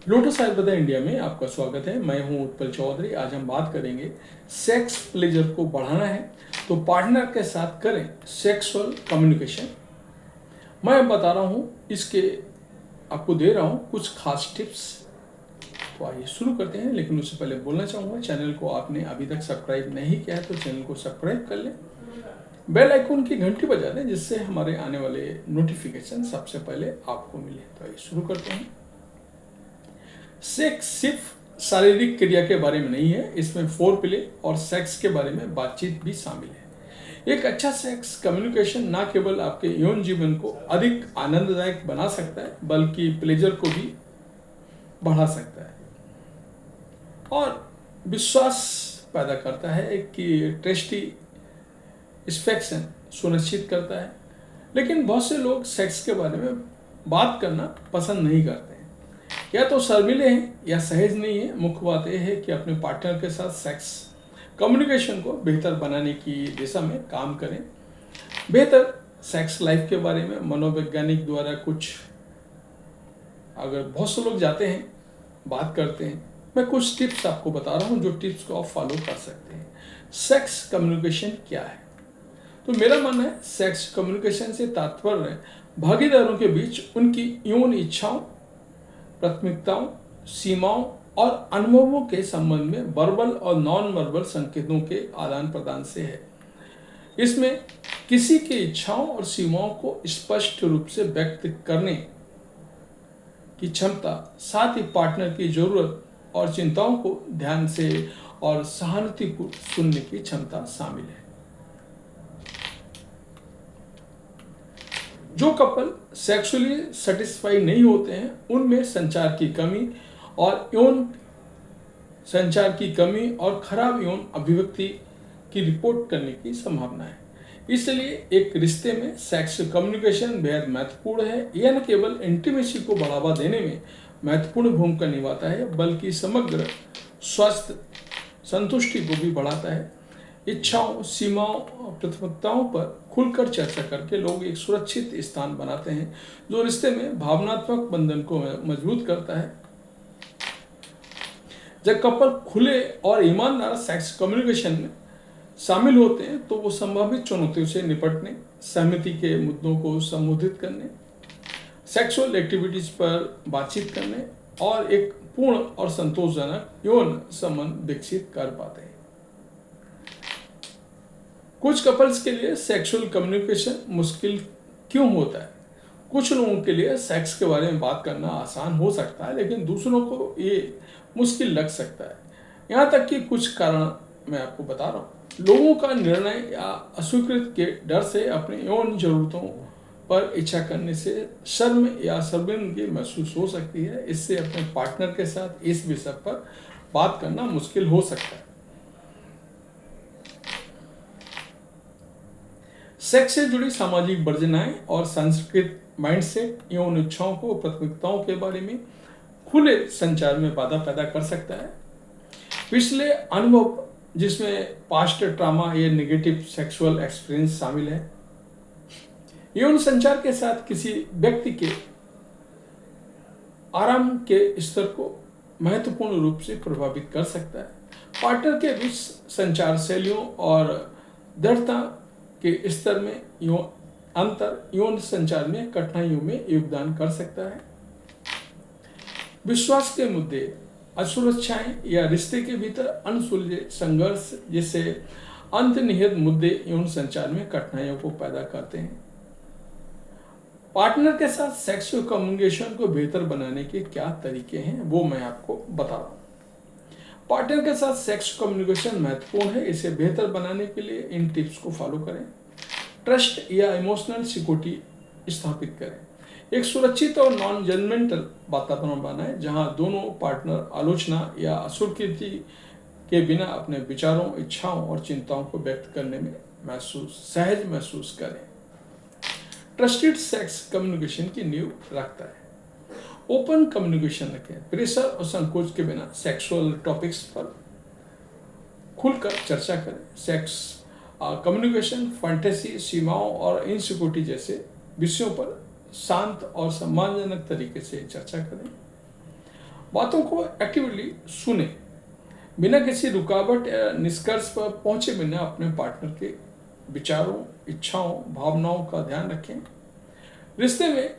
Lotus Ayurveda India में आपका स्वागत है। मैं हूं उत्पल चौधरी। आज हम बात करेंगे सेक्स प्लेजर को बढ़ाना है तो पार्टनर के साथ करें सेक्सुअल कम्युनिकेशन। मैं बता रहा हूं इसके आपको दे रहा हूं कुछ खास टिप्स। तो आइए शुरू करते हैं, लेकिन उससे पहले बोलना चाहूँगा चैनल को आपने अभी तक सब्सक्राइब नहीं किया है तो चैनल को सब्सक्राइब कर लें, बेल आइकन की घंटी बजा दें जिससे हमारे आने वाले नोटिफिकेशन सबसे पहले आपको मिले। तो आइए शुरू करते हैं। सेक्स सिर्फ शारीरिक क्रिया के बारे में नहीं है, इसमें फोर प्ले और सेक्स के बारे में बातचीत भी शामिल है। एक अच्छा सेक्स कम्युनिकेशन न केवल आपके यौन जीवन को अधिक आनंददायक बना सकता है बल्कि प्लेजर को भी बढ़ा सकता है और विश्वास पैदा करता है कि टेस्टी स्फेक्शन सुनिश्चित करता है। लेकिन बहुत से लोग सेक्स के बारे में बात करना पसंद नहीं करते हैं, या तो शर्मीले हैं या सहज नहीं है। मुख्य बात यह है कि अपने पार्टनर के साथ सेक्स कम्युनिकेशन को बेहतर बनाने की दिशा में काम करें। बेहतर सेक्स लाइफ के बारे में मनोवैज्ञानिक द्वारा कुछ अगर बहुत से लोग जाते हैं बात करते हैं, मैं कुछ टिप्स आपको बता रहा हूं जो टिप्स को आप फॉलो कर सकते हैं। सेक्स कम्युनिकेशन क्या है? तो मेरा मानना है सेक्स कम्युनिकेशन से तात्पर्य भागीदारों के बीच उनकी यौन इच्छाओं, प्राथमिकताओं, सीमाओं और अनुभवों के संबंध में वर्बल और नॉन वर्बल संकेतों के आदान प्रदान से है। इसमें किसी की इच्छाओं और सीमाओं को स्पष्ट रूप से व्यक्त करने की क्षमता, साथ ही पार्टनर की जरूरत और चिंताओं को ध्यान से और सहानुभूतिपूर्वक सुनने की क्षमता शामिल है। जो कपल सेक्सुअली सेटिस्फाई नहीं होते हैं उनमें संचार की कमी और यौन संचार की कमी और खराब यौन अभिव्यक्ति की रिपोर्ट करने की संभावना है। इसलिए एक रिश्ते में सेक्स कम्युनिकेशन बेहद महत्वपूर्ण है। यह न केवल इंटीमेसी को बढ़ावा देने में महत्वपूर्ण भूमिका निभाता है बल्कि समग्र स्वास्थ्य संतुष्टि को भी बढ़ाता है। इच्छाओं, सीमाओं और प्राथमिकताओं पर खुलकर चर्चा करके लोग एक सुरक्षित स्थान बनाते हैं जो रिश्ते में भावनात्मक बंधन को मजबूत करता है। जब कपल खुले और ईमानदार सेक्स कम्युनिकेशन में शामिल होते हैं तो वो संभावित चुनौतियों से निपटने, सहमति के मुद्दों को संबोधित करने, सेक्सुअल एक्टिविटीज पर बातचीत करने और एक पूर्ण और संतोषजनक यौन संबंध विकसित कर पाते हैं। कुछ कपल्स के लिए सेक्सुअल कम्युनिकेशन मुश्किल क्यों होता है? कुछ लोगों के लिए सेक्स के बारे में बात करना आसान हो सकता है, लेकिन दूसरों को ये मुश्किल लग सकता है। यहाँ तक कि कुछ कारण मैं आपको बता रहा हूँ। लोगों का निर्णय या अस्वीकृत के डर से अपने यौन जरूरतों पर इच्छा करने से शर्म या शर्मिंदगी महसूस हो सकती है। इससे अपने पार्टनर के साथ इस विषय पर बात करना मुश्किल हो सकता है। सेक्स से जुड़ी सामाजिक वर्जनाएं और सांस्कृतिक माइंडसेट यौन इच्छाओं को प्राथमिकताओं के बारे में खुले संचार में बाधा पैदा कर सकता है। पिछले अनुभव जिसमें पास्ट ट्रॉमा या नेगेटिव सेक्सुअल एक्सपीरियंस शामिल है, यौन संचार के साथ किसी व्यक्ति के आराम के स्तर को महत्वपूर्ण रूप से प्रभावित कर सकता है। पार्टनर के बीच संचार शैलियों और दृढ़ता के स्तर में अंतर यौन संचार में कठिनाइयों में योगदान कर सकता है। विश्वास के मुद्दे, असुरक्षाएं या रिश्ते के भीतर अनसुलझे संघर्ष जैसे अंतर्निहित मुद्दे यौन संचार में कठिनाइयों को पैदा करते हैं। पार्टनर के साथ सेक्सुअल कम्युनिकेशन को बेहतर बनाने के क्या तरीके हैं वो मैं आपको बता रहा हूँ। पार्टनर के साथ सेक्स कम्युनिकेशन महत्वपूर्ण है। इसे बेहतर बनाने के लिए इन टिप्स को फॉलो करें। ट्रस्ट या इमोशनल सिक्योरिटी स्थापित करें। एक सुरक्षित और नॉन जजमेंटल वातावरण बनाएं जहां दोनों पार्टनर आलोचना या अस्वीकृति के बिना अपने विचारों, इच्छाओं और चिंताओं को व्यक्त करने में सहज महसूस करें। ट्रस्टेड सेक्स कम्युनिकेशन की नींव रखता है। ओपन कम्युनिकेशन रखें। प्रेशर और संकोच के बिना सेक्सुअल टॉपिक्स पर खुलकर चर्चा करें। सेक्स कम्युनिकेशन फैंटेसी, सीमाओं और इनसिक्योरिटी जैसे विषयों पर शांत और सम्मानजनक तरीके से चर्चा करें। बातों को एक्टिवली सुने, बिना किसी रुकावट या निष्कर्ष पर पहुंचे बिना अपने पार्टनर के विचारों, इच्छाओं, भावनाओं का ध्यान रखें। रिश्ते में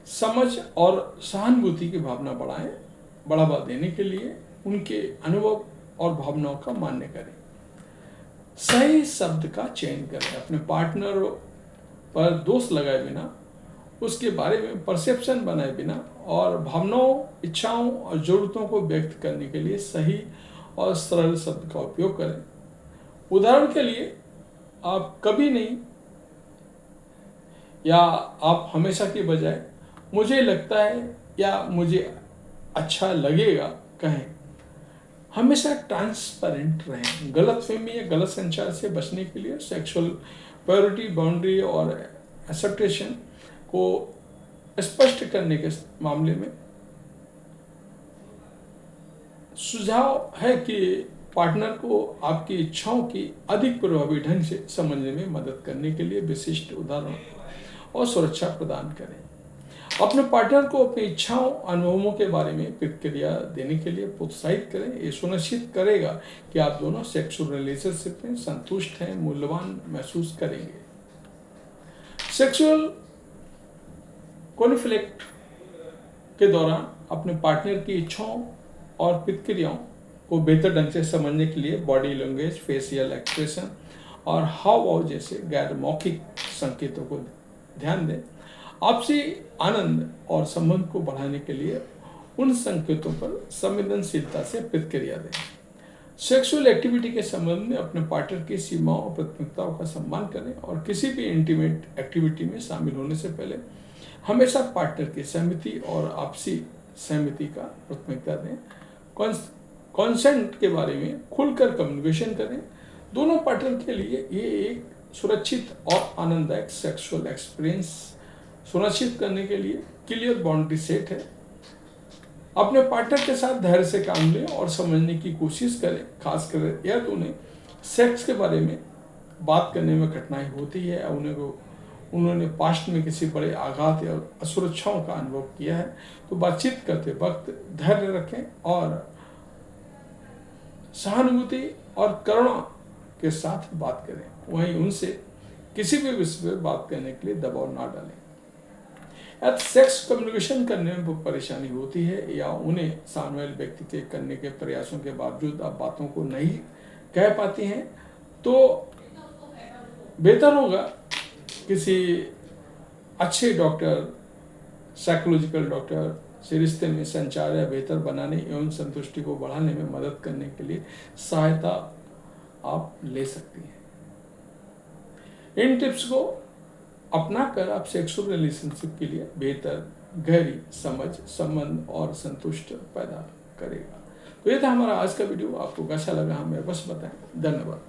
समझ और सहानुभूति की भावना बढ़ावा देने के लिए उनके अनुभव और भावनाओं का मान्य करें। सही शब्द का चयन करें, अपने पार्टनर पर दोष लगाए बिना, उसके बारे में परसेप्शन बनाए बिना और भावनाओं, इच्छाओं और जरूरतों को व्यक्त करने के लिए सही और सरल शब्द का उपयोग करें। उदाहरण के लिए, आप कभी नहीं या आप हमेशा की बजाय मुझे लगता है या मुझे अच्छा लगेगा कहें। हमेशा ट्रांसपेरेंट रहें। गलतफहमी या गलत संचार से बचने के लिए सेक्सुअल प्रायोरिटी, बाउंड्री और एक्सेप्टेशन को स्पष्ट करने के मामले में सुझाव है कि पार्टनर को आपकी इच्छाओं की अधिक प्रभावी ढंग से समझने में मदद करने के लिए विशिष्ट उदाहरण और सुरक्षा प्रदान करें। अपने पार्टनर को अपनी इच्छाओं, अनुभवों के बारे में प्रतिक्रिया देने के लिए प्रोत्साहित करें। ये सुनिश्चित करेगा कि आप दोनों सेक्सुअल रिलेशनशिप में संतुष्ट हैं, मूल्यवान महसूस करेंगे। सेक्सुअल कॉन्फ्लिक्ट के दौरान अपने पार्टनर की इच्छाओं और प्रतिक्रियाओं को बेहतर ढंग से समझने के लिए बॉडी लैंग्वेज, फेशियल एक्सप्रेशन और हाव भाव जैसे गैर मौखिक संकेतों को ध्यान दें। आपसी आनंद और संबंध को बढ़ाने के लिए उन संकेतों पर संवेदनशीलता से प्रतिक्रिया दें। सेक्सुअल एक्टिविटी के संबंध में अपने पार्टनर की सीमाओं और प्राथमिकताओं का सम्मान करें और किसी भी इंटीमेट एक्टिविटी में शामिल होने से पहले हमेशा पार्टनर की सहमति और आपसी सहमति का प्राथमिकता दें। कॉन्सेंट के बारे में खुलकर कम्युनिकेशन करें। दोनों पार्टनर के लिए ये एक सुरक्षित और आनंददायक सेक्सुअल एक्सपीरियंस सुनिश्चित करने के लिए क्लियर बाउंड्री सेट है। अपने पार्टनर के साथ धैर्य से काम लें और समझने की कोशिश करें, खासकर यदि उन्हें सेक्स के बारे में बात करने में कठिनाई होती है या उन्होंने पास्ट में किसी बड़े आघात या असुरक्षाओं का अनुभव किया है, तो बातचीत करते वक्त धैर्य रखें और सहानुभूति और करुणा के साथ बात करें। वहीं उनसे किसी भी विषय पर बात करने के लिए दबाव ना डालें। यदि सेक्स कम्युनिकेशन करने में परेशानी होती है या उन्हें सामने वाले व्यक्ति के करने के प्रयासों के बावजूद आप बातों को नहीं कह पाती हैं, तो बेहतर होगा किसी अच्छे डॉक्टर, साइकोलॉजिकल डॉक्टर से रिश्ते में संचार या बेहतर बनाने एवं संतुष्टि को बढ़ाने में मदद करने के लिए सहायता आप ले सकती हैं। इन टिप्स को अपनाकर आप सेक्सुअल रिलेशनशिप के लिए बेहतर, गहरी समझ, संबंध और संतुष्ट पैदा करेगा। तो ये था हमारा आज का वीडियो। आपको कैसा लगा हमें बस बताएं। धन्यवाद।